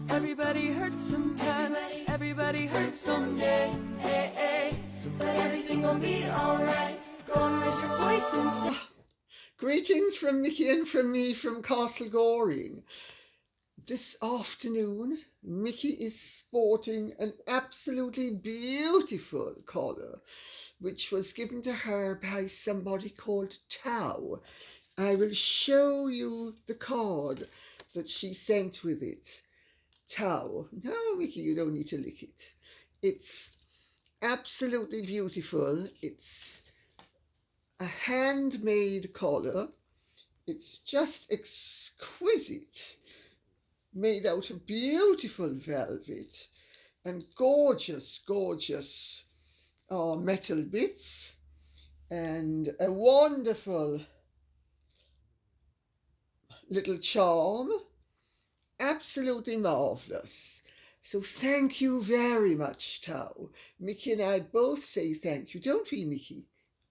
Everybody hurts sometimes, everybody hurts someday, hey, hey. But everything gon' be alright. Go and raise your voice and say. Greetings from Mickey and from me from Castle Goring. This afternoon, Mickey is sporting an absolutely beautiful collar, which was given to her by somebody called Tao. I will show you the card that she sent with it. Tao. No, Mickey, you don't need to lick it. It's absolutely beautiful. It's a handmade collar. It's just exquisite. Made out of beautiful velvet and gorgeous, gorgeous metal bits and a wonderful little charm. Absolutely marvellous. So thank you very much, Tao. Mickey and I both say thank you, don't we, Mickey?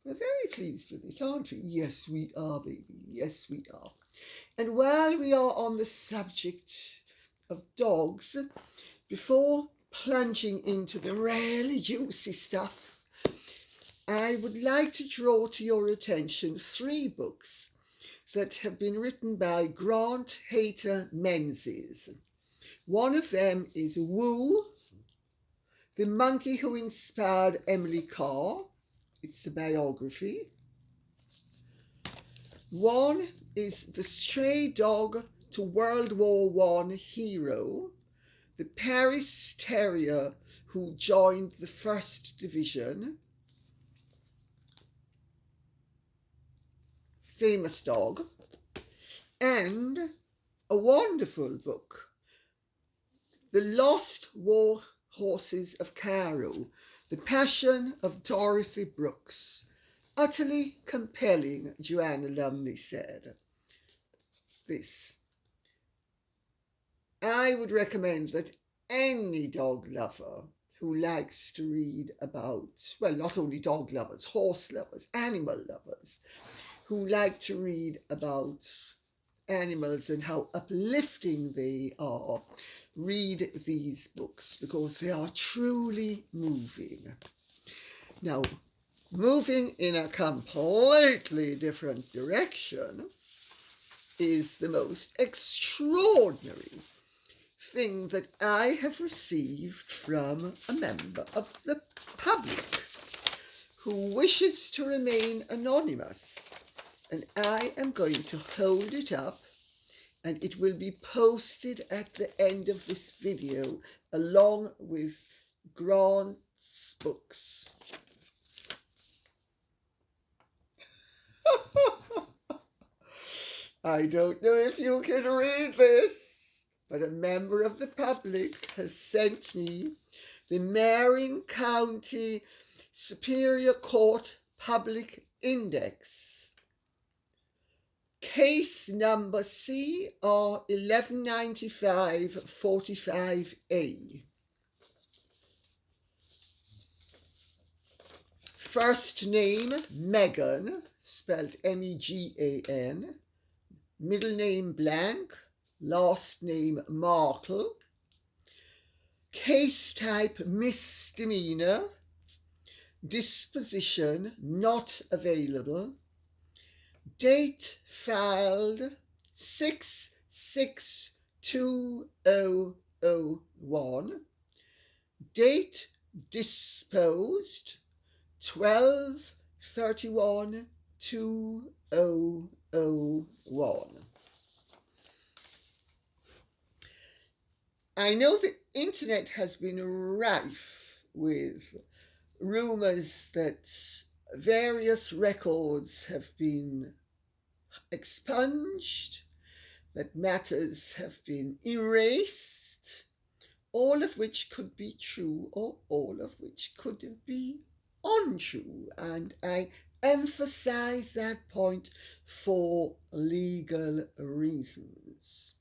We're very pleased with it, aren't we? Yes, we are, baby. Yes, we are. And while we are on the subject of dogs, before plunging into the really juicy stuff, I would like to draw to your attention 3 books that have been written by Grant Hayter Menzies. One of them is Woo, The Monkey Who Inspired Emily Carr. It's a biography. One is The Stray Dog to World War I Hero, the Paris Terrier who joined the 1st Division. Famous dog. And a wonderful book, The Lost War Horses of Cairo, The Passion of Dorothy Brooks. Utterly compelling, Joanna Lumley said. This. I would recommend that any dog lover who likes to read about, well, not only dog lovers, horse lovers, animal lovers, who like to read about animals and how uplifting they are, read these books because they are truly moving. Now, moving in a completely different direction is the most extraordinary thing that I have received from a member of the public who wishes to remain anonymous. And I am going to hold it up and it will be posted at the end of this video along with Grant's books. I don't know if you can read this, but a member of the public has sent me the Marin County Superior Court Public Index. Case number CR 1195-45A. First name Megan, spelled M-E-G-A-N. Middle name blank. Last name Markle. Case type misdemeanour. Disposition not available. Date filed 6/6/2001. Date disposed 12/31/2001. I know the internet has been rife with rumours that various records have been expunged, that matters have been erased, all of which could be true or all of which could be untrue. And I emphasize that point for legal reasons.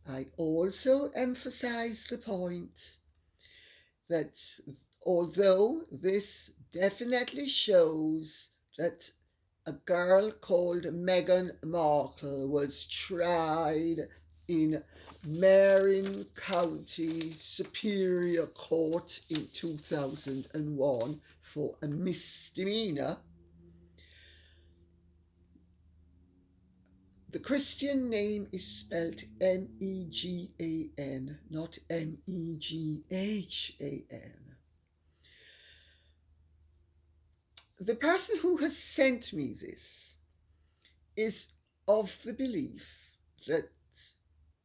I also emphasize the point that although this definitely shows that a girl called Megan Markle was tried in Marin County Superior Court in 2001 for a misdemeanour. The Christian name is spelled Megan, not Meghan. The person who has sent me this is of the belief that,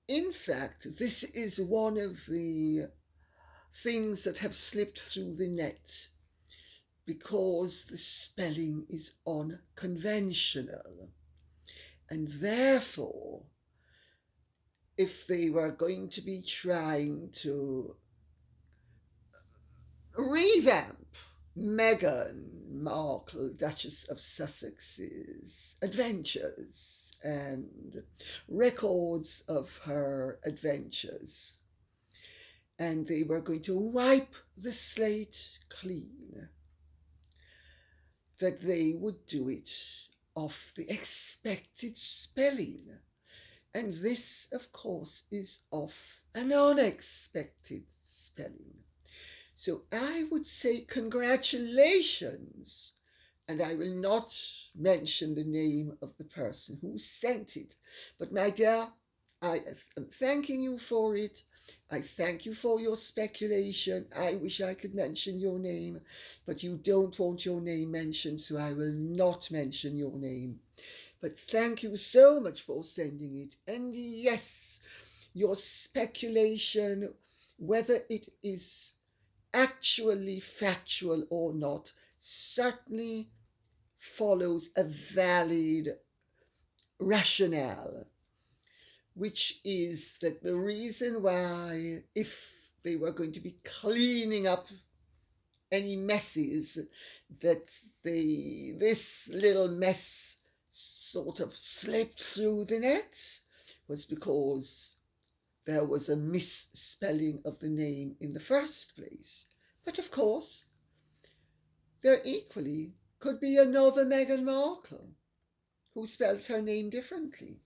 in fact, this is one of the things that have slipped through the net because the spelling is unconventional. And therefore, if they were going to be trying to revamp Meghan Markle, Duchess of Sussex's adventures and records of her adventures, and they were going to wipe the slate clean, that they would do it off the expected spelling. And this, of course, is off an unexpected spelling. So I would say congratulations, and I will not mention the name of the person who sent it. But my dear, I am thanking you for it. I thank you for your speculation. I wish I could mention your name, but you don't want your name mentioned, so I will not mention your name. But thank you so much for sending it. And yes, your speculation, whether it is actually factual or not, certainly follows a valid rationale, which is that the reason why, if they were going to be cleaning up any messes, that this little mess sort of slipped through the net, was because there was a misspelling of the name in the first place. But of course, there equally could be another Meghan Markle who spells her name differently.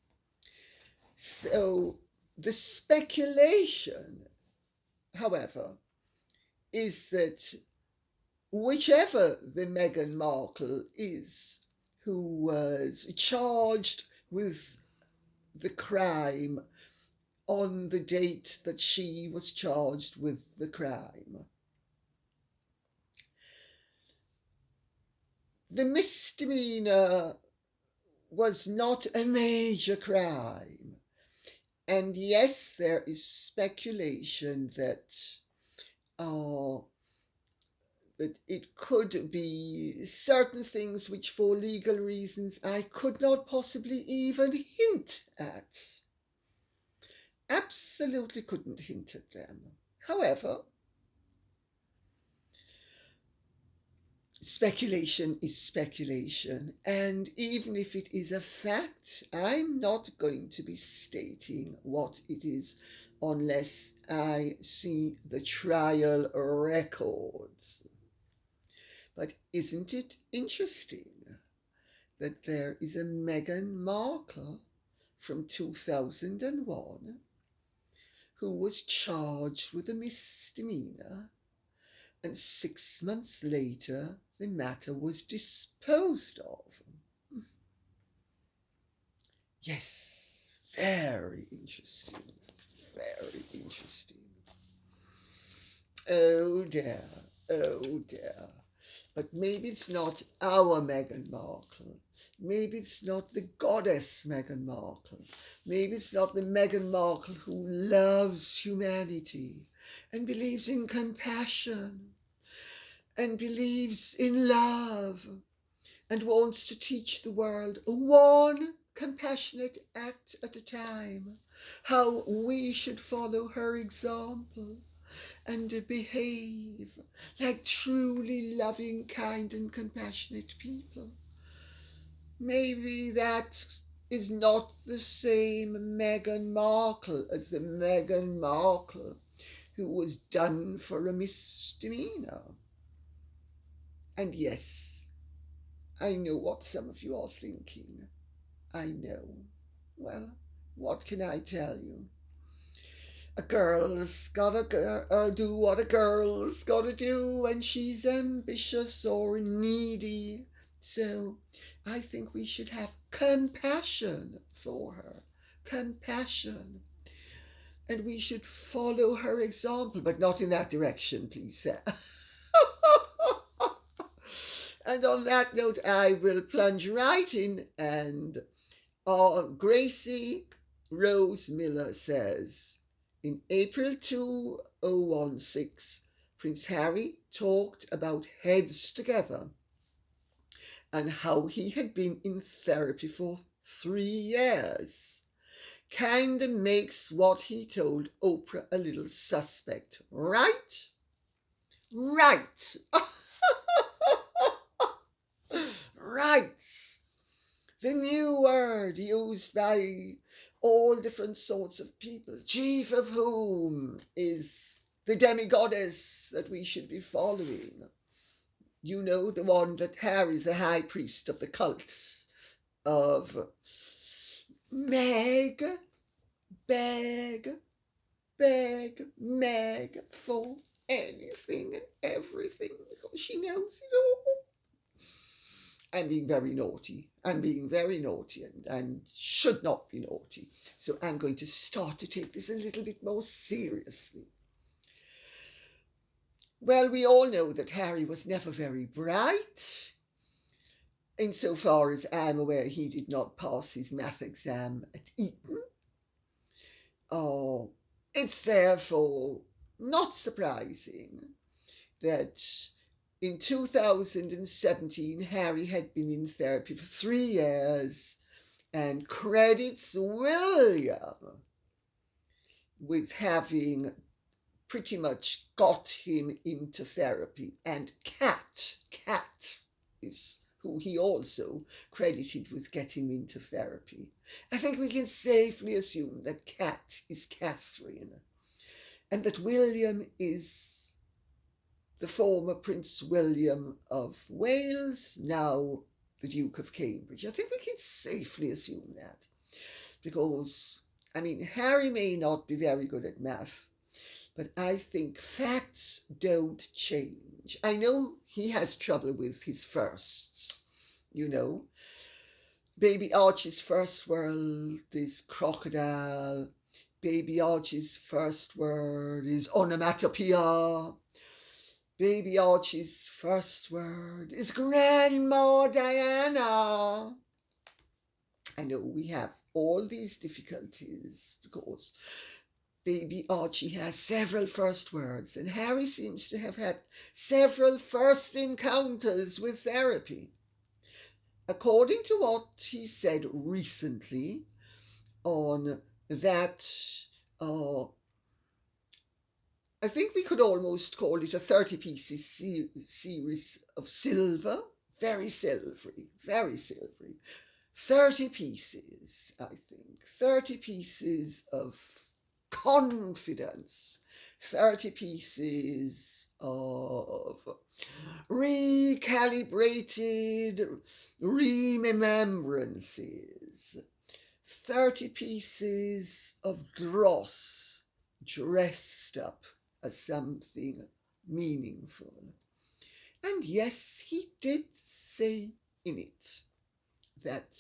So the speculation, however, is that whichever the Meghan Markle is who was charged with the crime on the date that she was charged with the crime, the misdemeanour was not a major crime. And yes, there is speculation that it could be certain things which, for legal reasons, I could not possibly even hint at. Absolutely couldn't hint at them. However, speculation is speculation, and even if it is a fact, I'm not going to be stating what it is unless I see the trial records. But isn't it interesting that there is a Meghan Markle from 2001 who was charged with a misdemeanour, and 6 months later the matter was disposed of? Yes, very interesting, very interesting. Oh dear, oh dear. But maybe it's not our Meghan Markle. Maybe it's not the goddess Meghan Markle. Maybe it's not the Meghan Markle who loves humanity and believes in compassion and believes in love and wants to teach the world one compassionate act at a time, how we should follow her example and behave like truly loving, kind and compassionate people. Maybe that is not the same Meghan Markle as the Meghan Markle who was done for a misdemeanour. And yes, I know what some of you are thinking. I know. Well, what can I tell you? A girl's gotta do what a girl's gotta do when she's ambitious or needy. So I think we should have compassion for her. Compassion. And we should follow her example, but not in that direction, please, sir. And on that note, I will plunge right in, and Gracie Rose Miller says, in April 2016, Prince Harry talked about heads together and how he had been in therapy for 3 years. Kinda makes what he told Oprah a little suspect, right? Right. Right. The new word used by all different sorts of people, chief of whom is the demigoddess that we should be following. You know, the one that Harry's the high priest of the cult of Meg, beg Meg for anything and everything because she knows it all. I'm being very naughty. I'm being very naughty and should not be naughty. So I'm going to start to take this a little bit more seriously. Well, we all know that Harry was never very bright. Insofar as I'm aware, he did not pass his math exam at Eton. Oh, it's therefore not surprising that in 2017, Harry had been in therapy for 3 years and credits William with having pretty much got him into therapy. And Kat is who he also credited with getting into therapy. I think we can safely assume that Kat is Catherine and that William is the former Prince William of Wales, now the Duke of Cambridge. I think we can safely assume that because, I mean, Harry may not be very good at math, but I think facts don't change. I know he has trouble with his firsts, you know. Baby Archie's first word is crocodile. Baby Archie's first word is onomatopoeia. Baby Archie's first word is Grandma Diana. I know we have all these difficulties because Baby Archie has several first words, and Harry seems to have had several first encounters with therapy. According to what he said recently on that, I think we could almost call it a 30-piece series of silver, very silvery, very silvery. 30 pieces, I think. 30 pieces of confidence, 30 pieces of recalibrated remembrances, 30 pieces of dross dressed up as something meaningful. And yes, he did say in it that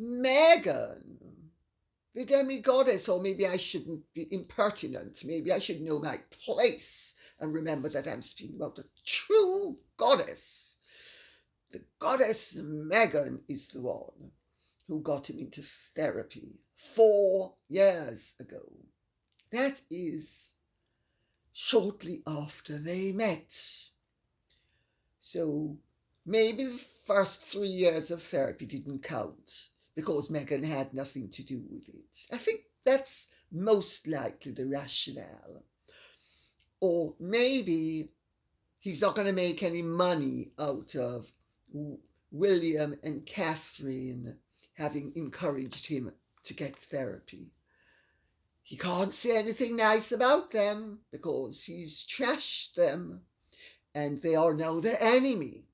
Meghan, the demi-goddess, or maybe I shouldn't be impertinent, maybe I should know my place and remember that I'm speaking about a true goddess. The goddess Meghan is the one who got him into therapy 4 years ago. That is shortly after they met. So maybe the first 3 years of therapy didn't count because Meghan had nothing to do with it. I think that's most likely the rationale. Or maybe he's not going to make any money out of William and Catherine having encouraged him to get therapy. He can't say anything nice about them because he's trashed them and they are now the enemy.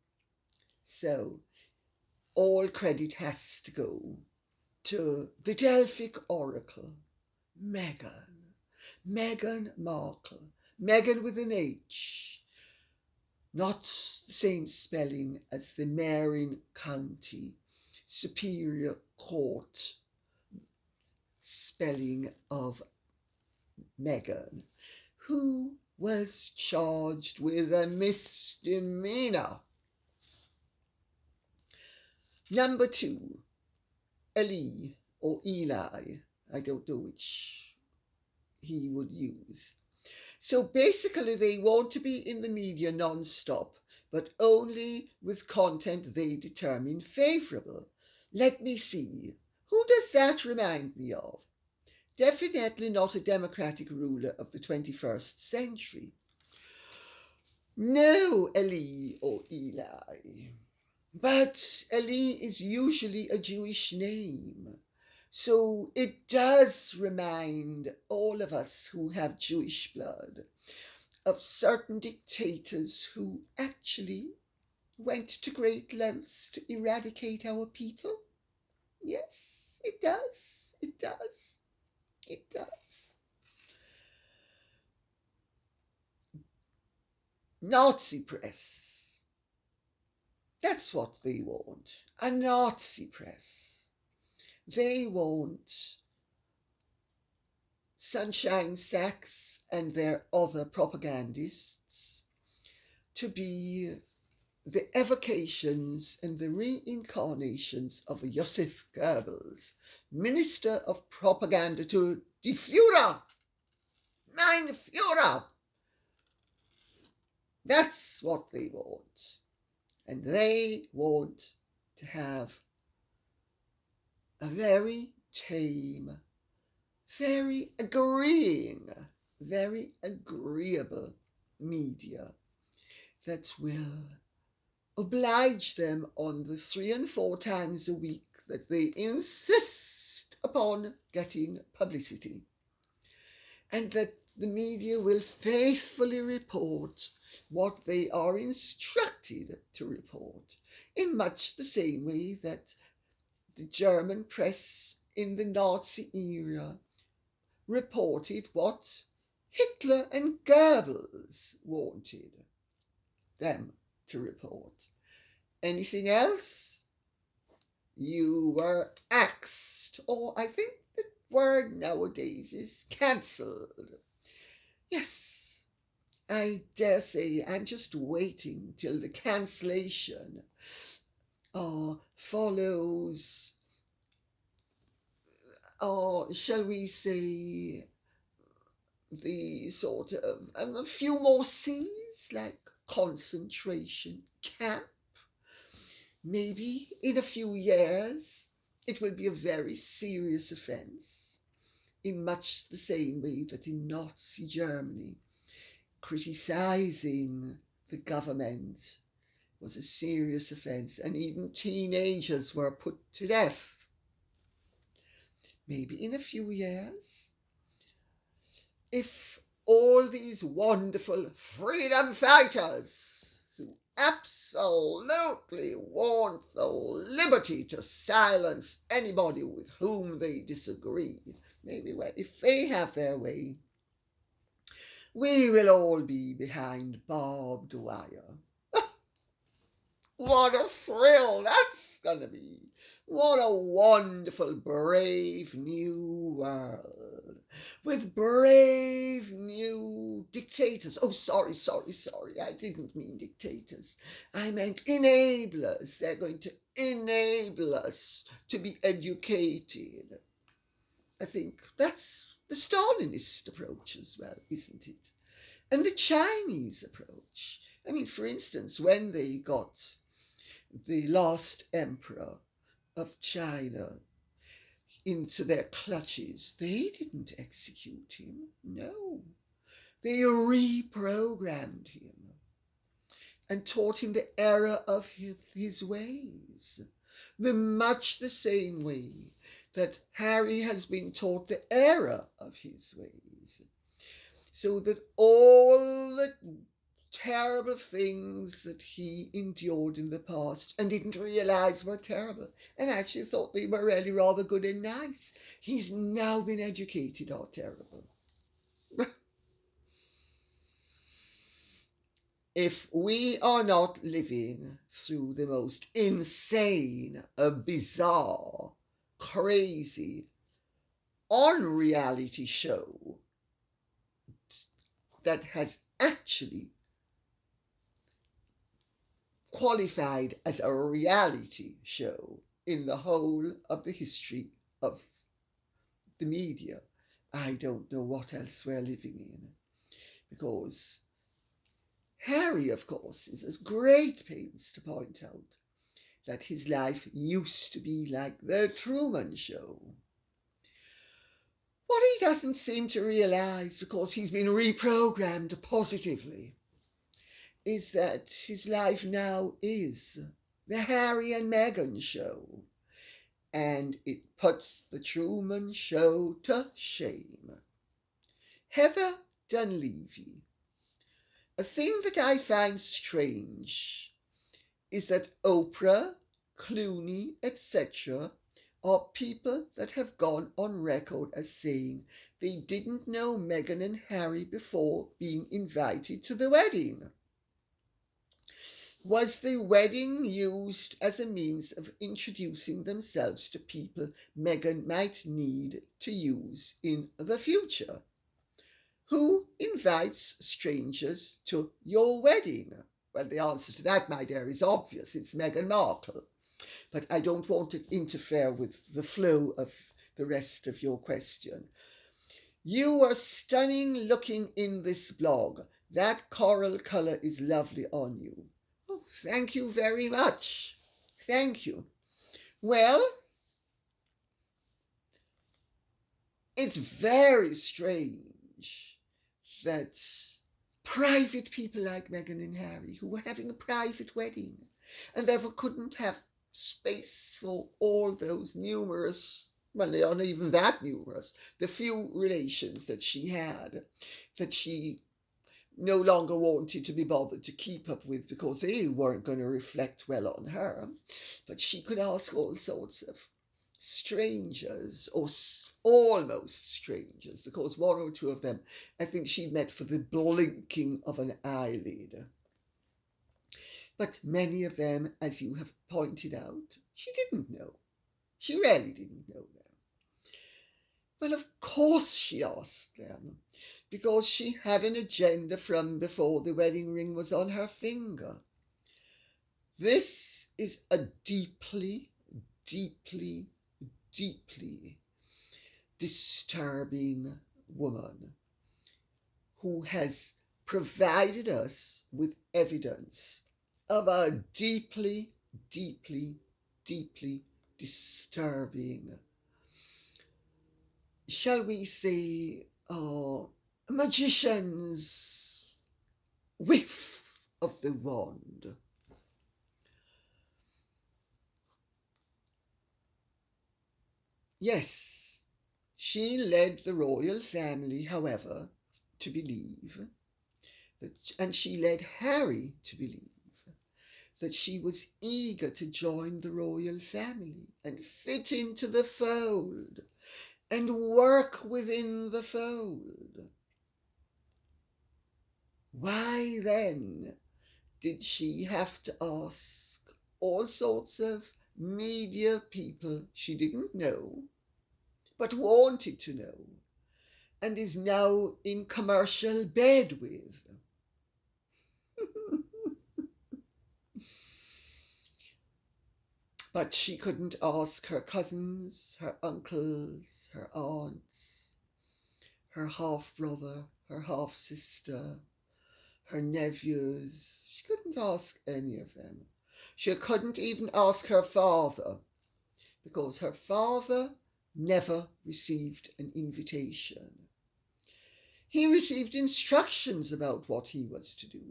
So all credit has to go to the Delphic oracle, Meghan. Meghan Markle, Megan with an H, not the same spelling as the Marin County Superior Court spelling of Meghan, who was charged with a misdemeanour. Number 2, Eli or Eli, I don't know which he would use. So basically they want to be in the media non-stop, but only with content they determine favourable. Let me see. Who does that remind me of? Definitely not a democratic ruler of the 21st century. No, Eli or Eli. But Eli is usually a Jewish name. So it does remind all of us who have Jewish blood of certain dictators who actually went to great lengths to eradicate our people. Yes, it does. It does. It does. Nazi press. That's what they want. A Nazi press. They want Sunshine Sachs and their other propagandists to be the evocations and the reincarnations of Joseph Goebbels, Minister of Propaganda to Die Führer, mein Führer. That's what they want. And they want to have a very tame, very agreeable media that will oblige them on the 3 and 4 times a week that they insist upon getting publicity, and that the media will faithfully report what they are instructed to report, in much the same way that the German press in the Nazi era reported what Hitler and Goebbels wanted them to report. Anything else? You were axed, or I think the word nowadays is cancelled. Yes, I dare say I'm just waiting till the cancellation follows, shall we say, the sort of a few more C's, like concentration camp. Maybe in a few years it will be a very serious offence, in much the same way that in Nazi Germany criticising the government was a serious offence, and even teenagers were put to death. Maybe in a few years, if all these wonderful freedom fighters who absolutely want the liberty to silence anybody with whom they disagree, maybe if they have their way, we will all be behind barbed wire. What a thrill that's going to be. What a wonderful, brave new world with brave new dictators. Oh, sorry. I didn't mean dictators. I meant enablers. They're going to enable us to be educated. I think that's the Stalinist approach as well, isn't it? And the Chinese approach. I mean, for instance, when they got the last emperor of China into their clutches, they didn't execute him. No, they reprogrammed him and taught him the error of his ways, much the same way that Harry has been taught the error of his ways, so that all the terrible things that he endured in the past and didn't realize were terrible and actually thought they were really rather good and nice, he's now been educated are terrible. if we are not living through the most insane, bizarre, crazy, unreality show that has actually qualified as a reality show in the whole of the history of the media, I don't know what else we're living in. Because Harry, of course, is at great pains to point out that his life used to be like the Truman Show. What he doesn't seem to realise, because he's been reprogrammed positively, is that his life now is the Harry and Meghan show, and it puts the Truman Show to shame. Heather Dunleavy. A thing that I find strange is that Oprah, Clooney, etc. are people that have gone on record as saying they didn't know Meghan and Harry before being invited to the wedding. Was the wedding used as a means of introducing themselves to people Meghan might need to use in the future? Who invites strangers to your wedding? Well, the answer to that, my dear, is obvious. It's Megan Markle. But I don't want to interfere with the flow of the rest of your question. You are stunning looking in this blog. That coral colour is lovely on you. Oh, thank you very much. Thank you. Well, it's very strange that private people like Meghan and Harry, who were having a private wedding and therefore couldn't have space for all those numerous, well, they aren't even that numerous, the few relations that she had, that she no longer wanted to be bothered to keep up with because they weren't going to reflect well on her. But she could ask all sorts of strangers, or almost strangers, because one or two of them I think she'd met for the blinking of an eyelid. But many of them, as you have pointed out, she didn't know. She really didn't know them. Well, of course she asked them, because she had an agenda from before the wedding ring was on her finger. This is a deeply, deeply, deeply disturbing woman who has provided us with evidence of a deeply, deeply, deeply disturbing, shall we say, magician's whiff of the wand. Yes, she led the royal family, however, to believe that, and she led Harry to believe, that she was eager to join the royal family and fit into the fold and work within the fold. Why then did she have to ask all sorts of media people she didn't know, but wanted to know, and is now in commercial bed with? But she couldn't ask her cousins, her uncles, her aunts, her half-brother, her half-sister, her nephews. She couldn't ask any of them. She couldn't even ask her father, because her father never received an invitation. He received instructions about what he was to do,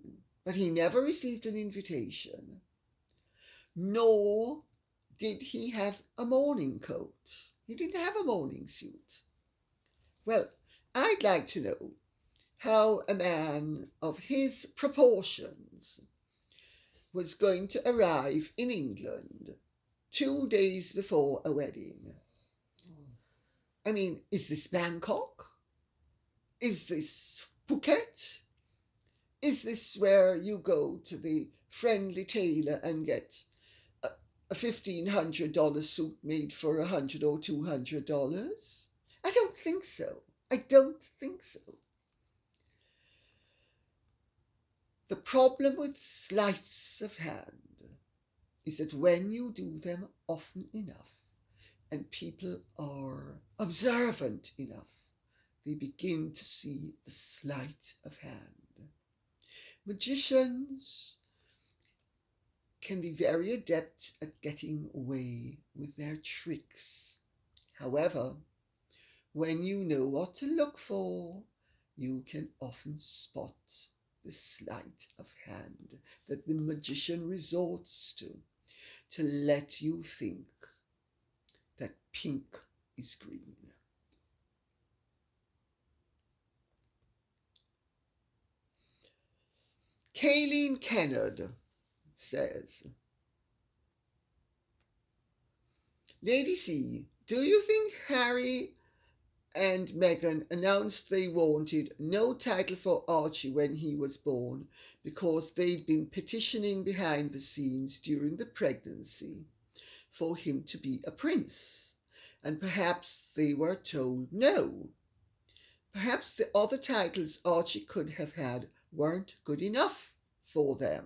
but he never received an invitation. Nor did he have a morning coat. He didn't have a morning suit. Well, I'd like to know how a man of his proportions was going to arrive in England 2 days before a wedding. I mean, is this Bangkok? Is this Phuket? Is this where you go to the friendly tailor and get a $1,500 suit made for $100 or $200? I don't think so. I don't think so. The problem with sleights of hand is that when you do them often enough and people are observant enough, they begin to see the sleight of hand. Magicians can be very adept at getting away with their tricks. However, when you know what to look for, you can often spot the sleight of hand that the magician resorts to let you think that pink is green. Kayleen Kennard says, Lady C, do you think Harry and Meghan announced they wanted no title for Archie when he was born because they'd been petitioning behind the scenes during the pregnancy for him to be a prince, and perhaps they were told no? Perhaps the other titles Archie could have had weren't good enough for them.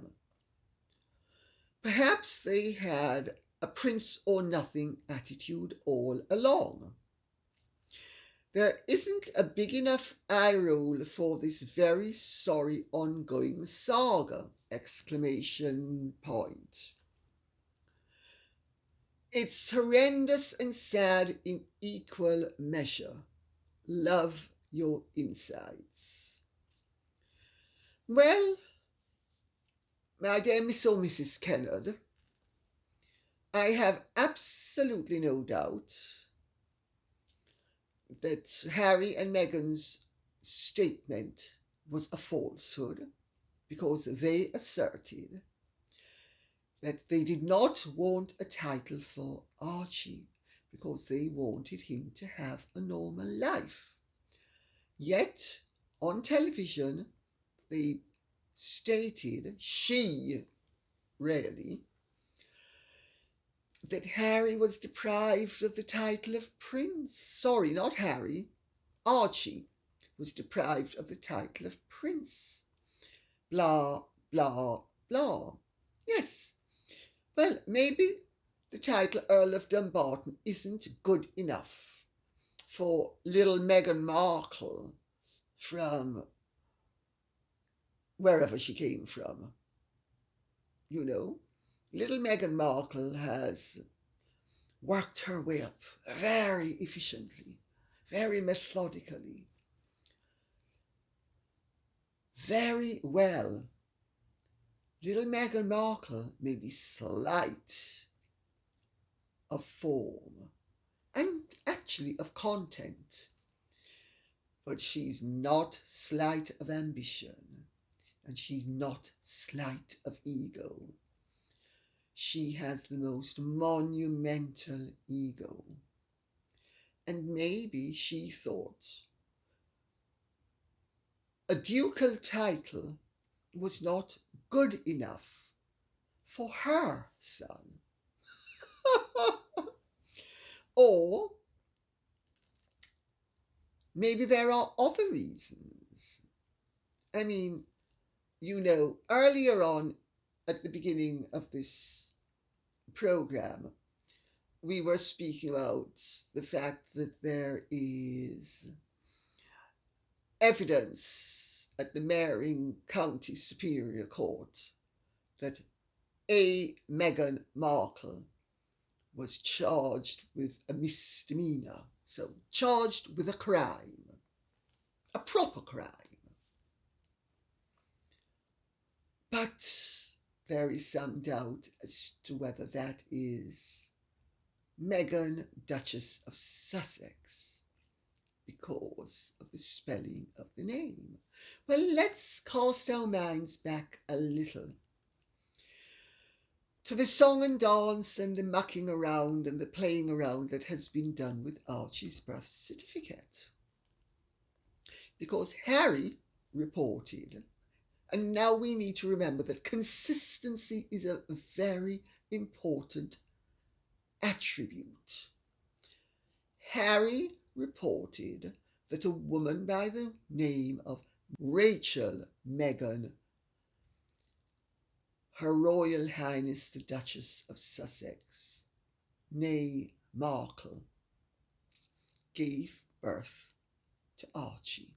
Perhaps they had a prince or nothing attitude all along. There isn't a big enough eye roll for this very sorry ongoing saga! Exclamation point. It's horrendous and sad in equal measure. Love your insights. Well, my dear Miss or Mrs. Kennard, I have absolutely no doubt that Harry and Meghan's statement was a falsehood, because they asserted that they did not want a title for Archie because they wanted him to have a normal life. Yet, on television, they stated, she really, that Harry was deprived of the title of prince. Sorry, not Harry. Archie was deprived of the title of prince. Blah, blah, blah. Yes. Well, maybe the title Earl of Dumbarton isn't good enough for little Megan Markle from wherever she came from. You know, little Meghan Markle has worked her way up very efficiently, very methodically, very well. Little Meghan Markle may be slight of form and actually of content, but she's not slight of ambition, and she's not slight of ego. She has the most monumental ego. And maybe she thought a ducal title was not good enough for her son. Or maybe there are other reasons. I mean, you know, earlier on at the beginning of this program, we were speaking about the fact that there is evidence at the Marin County Superior Court that a Megan Markle was charged with a misdemeanour, so charged with a crime, a proper crime. But there is some doubt as to whether that is Meghan, Duchess of Sussex, because of the spelling of the name. Well, let's cast our minds back a little to the song and dance and the mucking around and the playing around that has been done with Archie's birth certificate. Because Harry reported, And now we need to remember that consistency is a very important attribute. Harry reported that a woman by the name of Rachel Meghan, Her Royal Highness the Duchess of Sussex, née Markle, gave birth to Archie.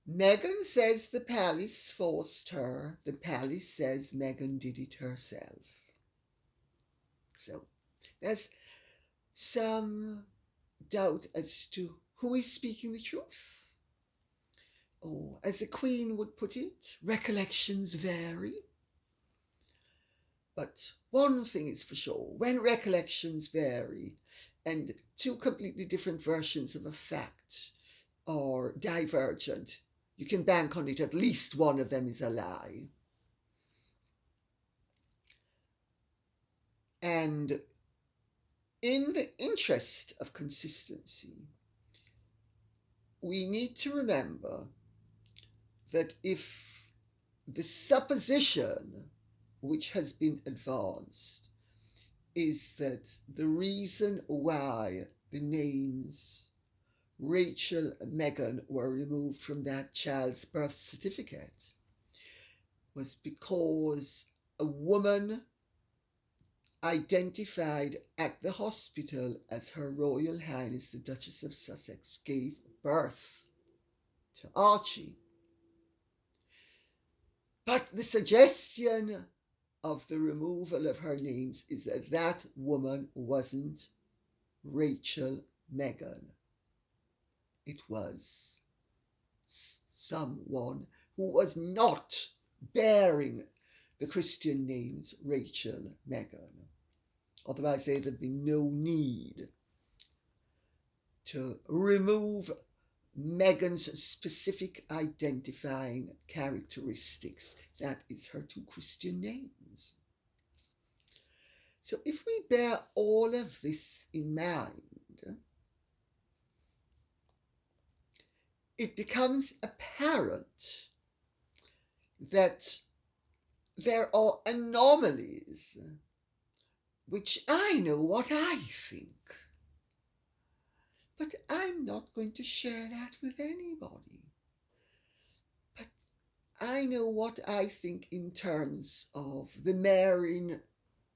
Meghan says the palace forced her. The palace says Meghan did it herself. So there's some doubt as to who is speaking the truth. Or, as the Queen would put it, recollections vary. But one thing is for sure, when recollections vary and two completely different versions of a fact are divergent, you can bank on it at least one of them is a lie. And in the interest of consistency, we need to remember that if the supposition which has been advanced is that the reason why the names Rachel and Meghan were removed from that child's birth certificate was because a woman identified at the hospital as Her Royal Highness the Duchess of Sussex gave birth to Archie. But the suggestion of the removal of her names is that that woman wasn't Rachel Meghan. It was someone who was not bearing the Christian names Rachel Meghan. Otherwise, there would be no need to remove Meghan's specific identifying characteristics. That is her two Christian names. So if we bear all of this in mind, it becomes apparent that there are anomalies which I know what I think. But I'm not going to share that with anybody. But I know what I think in terms of the Marin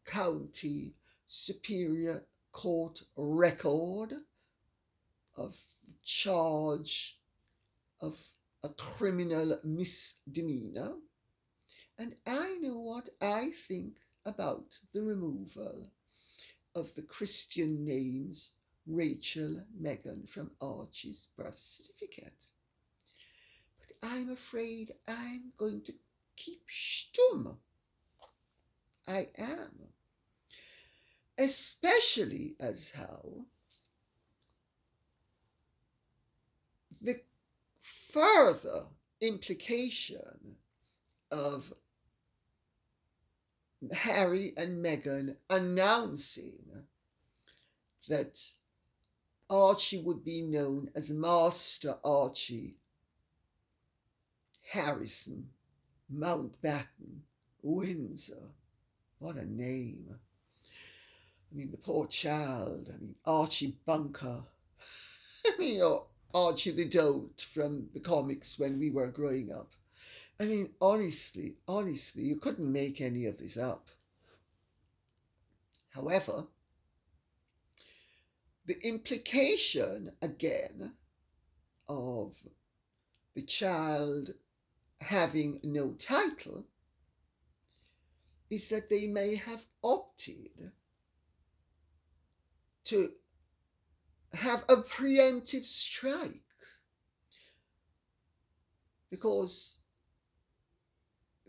County Superior Court record of the charge of a criminal misdemeanour. And I know what I think about the removal of the Christian names Rachel Meghan from Archie's birth certificate. But I'm afraid I'm going to keep stum. I am. Especially as how the further implication of Harry and Meghan announcing that Archie would be known as Master Archie Harrison Mountbatten Windsor. What a name. I mean, the poor child. I mean, Archie Bunker. Or Archie the Dote from the comics when we were growing up. I mean, honestly, you couldn't make any of this up. However, the implication, again, of the child having no title is that they may have opted to have a preemptive strike because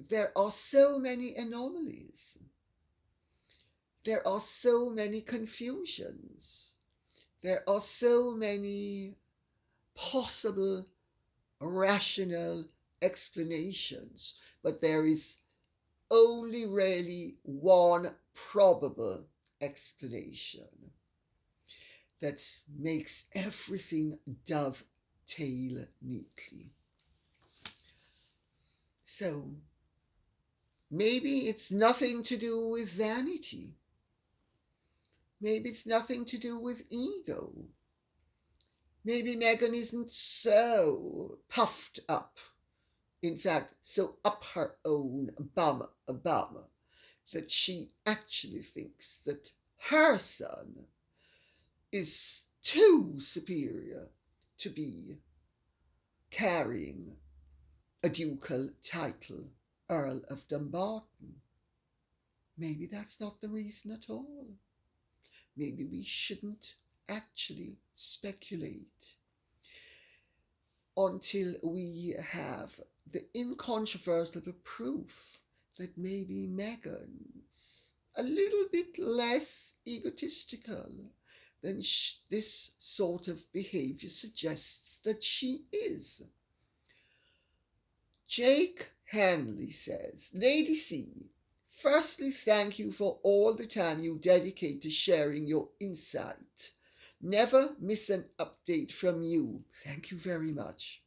there are so many anomalies. There are so many confusions. There are so many possible rational explanations, but there is only really one probable explanation that makes everything dovetail neatly. So maybe it's nothing to do with vanity. Maybe it's nothing to do with ego. Maybe Meghan isn't so puffed up, in fact, so up her own bum, that she actually thinks that her son is too superior to be carrying a ducal title, Earl of Dumbarton. Maybe that's not the reason at all. Maybe we shouldn't actually speculate until we have the incontrovertible proof that maybe Meghan's a little bit less egotistical than this sort of behavior suggests that she is. Jake Hanley says, Lady C, firstly, thank you for all the time you dedicate to sharing your insight. Never miss an update from you. Thank you very much.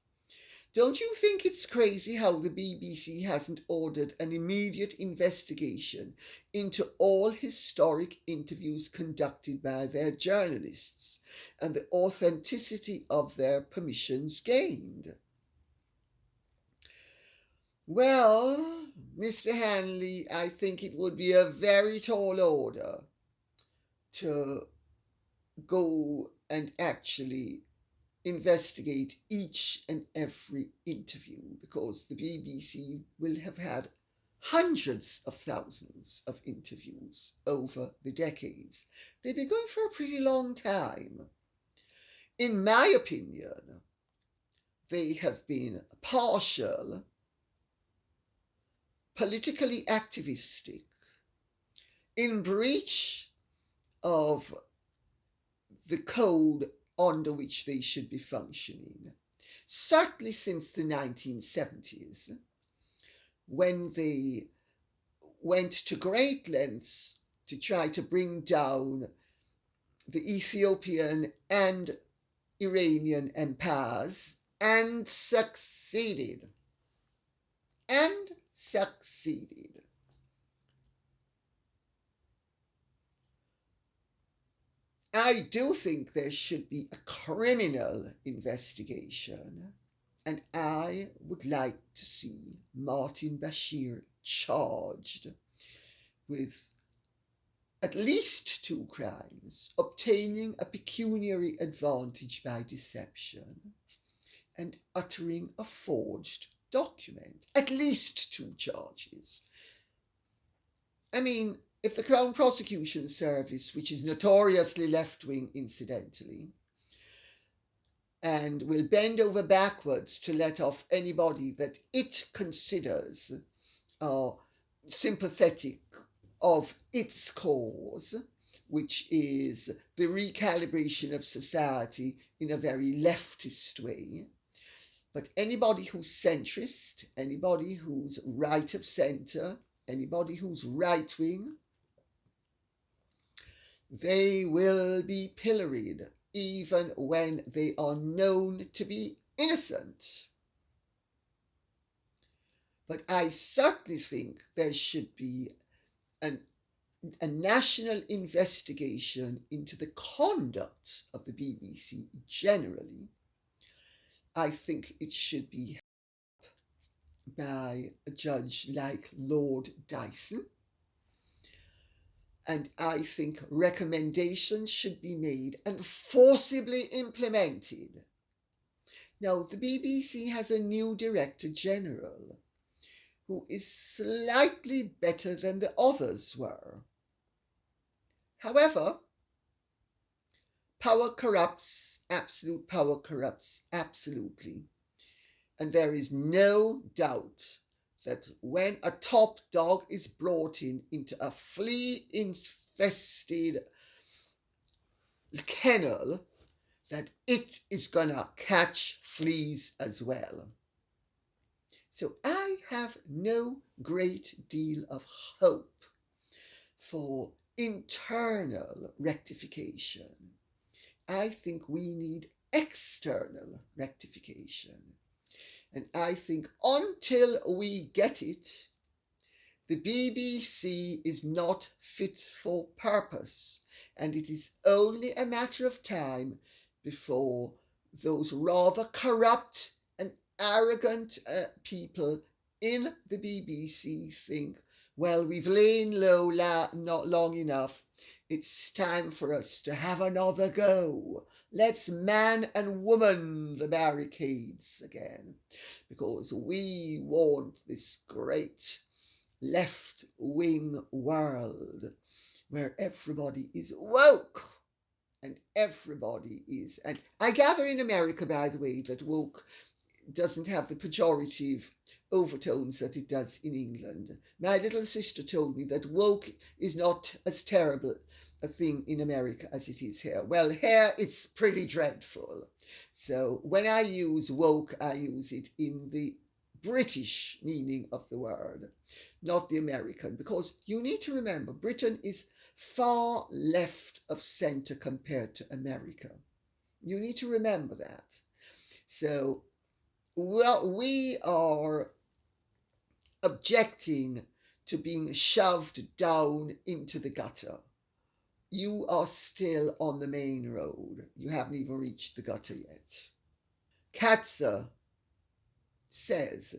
Don't you think it's crazy how the BBC hasn't ordered an immediate investigation into all historic interviews conducted by their journalists and the authenticity of their permissions gained? Well, Mr. Hanley, I think it would be a very tall order to go and actually investigate each and every interview, because the BBC will have had hundreds of thousands of interviews over the decades. They've been going for a pretty long time. In my opinion, they have been partial, politically activistic, in breach of the code under which they should be functioning. Certainly since the 1970s, when they went to great lengths to try to bring down the Ethiopian and Iranian empires, and succeeded. And succeeded. I do think there should be a criminal investigation, and I would like to see Martin Bashir charged with at least 2 crimes: obtaining a pecuniary advantage by deception and uttering a forged document. At least 2 charges. I mean, if the Crown Prosecution Service, which is notoriously left-wing incidentally, and will bend over backwards to let off anybody that it considers sympathetic of its cause, which is the recalibration of society in a very leftist way. But anybody who's centrist, anybody who's right of centre, anybody who's right-wing, they will be pilloried even when they are known to be innocent. But I certainly think there should be a national investigation into the conduct of the BBC generally. I think it should be by a judge like Lord Dyson. And I think recommendations should be made and forcibly implemented. Now, the BBC has a new Director General who is slightly better than the others were. However, power corrupts, absolute power corrupts absolutely. And there is no doubt that when a top dog is brought into a flea-infested kennel, that it is gonna catch fleas as well. So I have no great deal of hope for internal rectification. I think we need external rectification. And I think until we get it, the BBC is not fit for purpose, and it is only a matter of time before those rather corrupt and arrogant people in the BBC think, well, we've lain low not long enough. It's time for us to have another go. Let's man and woman the barricades again, because we want this great left-wing world where everybody is woke and everybody is. And I gather in America, by the way, that woke doesn't have the pejorative overtones that it does in England. My little sister told me that woke is not as terrible a thing in America as it is here. Well, here it's pretty dreadful. So when I use woke, I use it in the British meaning of the word, not the American, because you need to remember Britain is far left of centre compared to America. You need to remember that. So, well, we are objecting to being shoved down into the gutter. You are still on the main road. You haven't even reached the gutter yet. Katza says,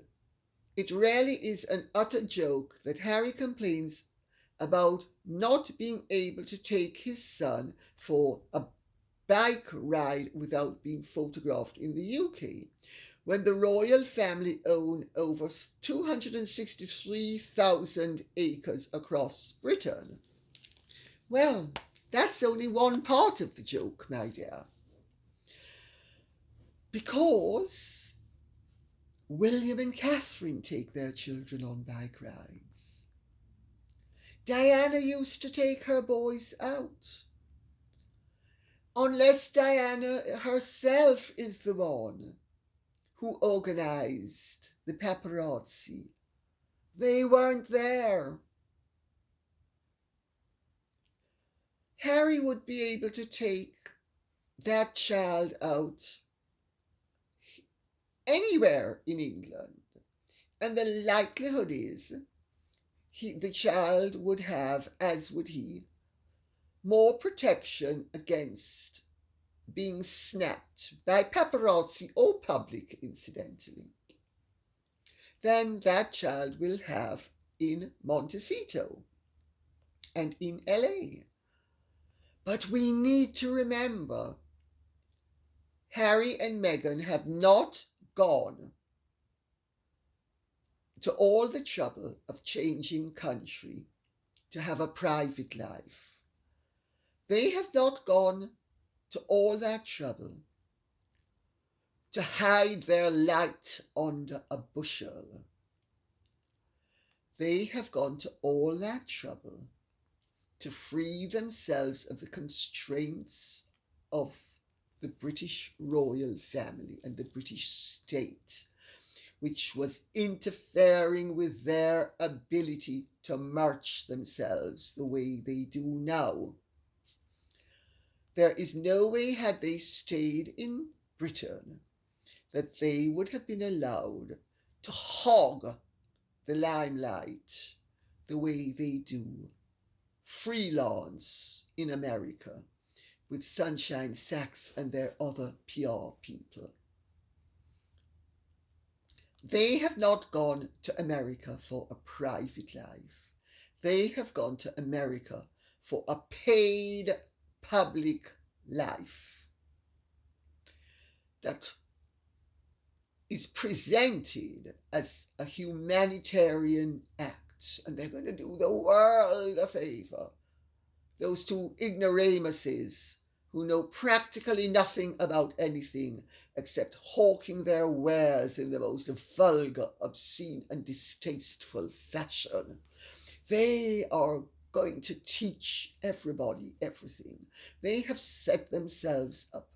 it really is an utter joke that Harry complains about not being able to take his son for a bike ride without being photographed in the UK, when the royal family own over 263,000 acres across Britain. Well, that's only one part of the joke, my dear. Because William and Catherine take their children on bike rides. Diana used to take her boys out. Unless Diana herself is the one who organised the paparazzi. They weren't there. Harry would be able to take that child out anywhere in England, and the likelihood is the child would have, as would he, more protection against being snapped by paparazzi or public, incidentally, than that child will have in Montecito and in LA. But we need to remember Harry and Meghan have not gone to all the trouble of changing country to have a private life. They have not gone to all that trouble to hide their light under a bushel. They have gone to all that trouble to free themselves of the constraints of the British royal family and the British state, which was interfering with their ability to march themselves the way they do now. There is no way, had they stayed in Britain, that they would have been allowed to hog the limelight the way they do freelance in America with Sunshine Sachs and their other PR people. They have not gone to America for a private life. They have gone to America for a paid public life that is presented as a humanitarian act, and they're going to do the world a favour. Those two ignoramuses who know practically nothing about anything except hawking their wares in the most vulgar, obscene and distasteful fashion. They are going to teach everybody everything. They have set themselves up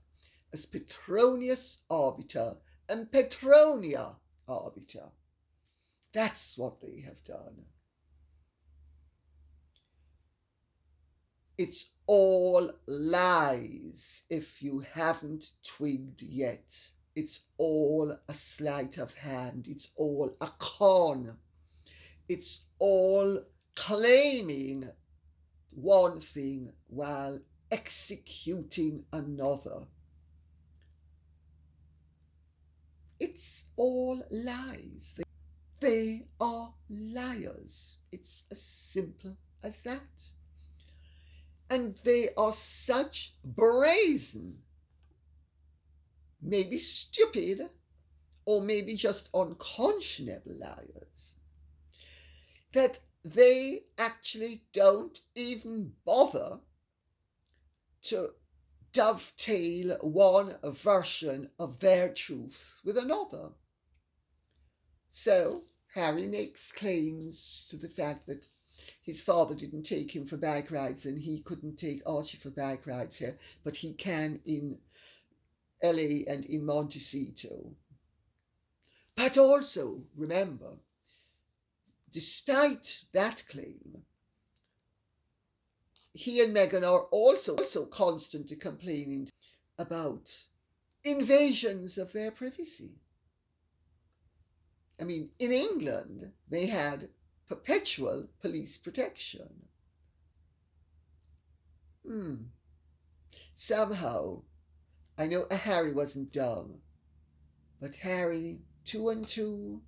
as Petronius arbiter and Petronia arbiter. That's what they have done. It's all lies if you haven't twigged yet. It's all a sleight of hand. It's all a con. It's all claiming one thing while executing another. It's all lies. They are liars. It's as simple as that. And they are such brazen, maybe stupid, or maybe just unconscionable liars, that they actually don't even bother to dovetail one version of their truth with another. So Harry makes claims to the fact that his father didn't take him for bike rides and he couldn't take Archie for bike rides here, but he can in LA and in Montecito. But also, remember, despite that claim, he and Meghan are also constantly complaining about invasions of their privacy. I mean, in England, they had perpetual police protection. Somehow, I know Harry wasn't dumb, but Harry, 2 and 2,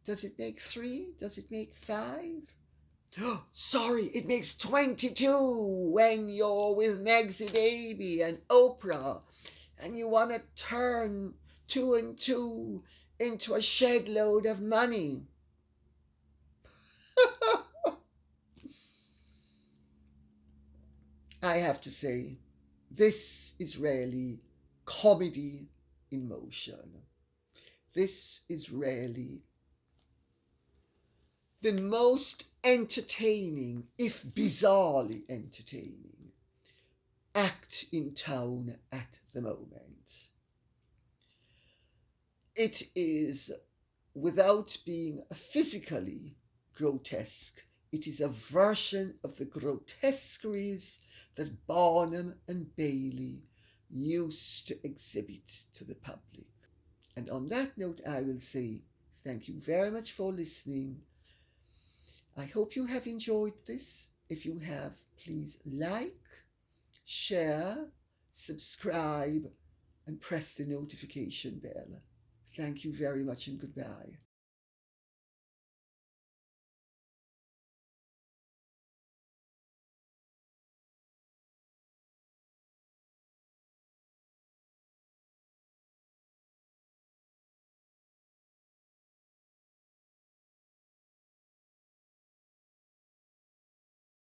does it make 3? Does it make 5? Sorry, it makes 22 when you're with Meg's baby and Oprah and you want to turn 2 and 2 into a shed load of money. I have to say, this is really comedy in motion. This is really the most entertaining, if bizarrely entertaining, act in town at the moment. It is, without being physically grotesque, it is a version of the grotesqueries that Barnum and Bailey used to exhibit to the public. And on that note, I will say thank you very much for listening. I hope you have enjoyed this. If you have, please like, share, subscribe, and press the notification bell. Thank you very much and goodbye.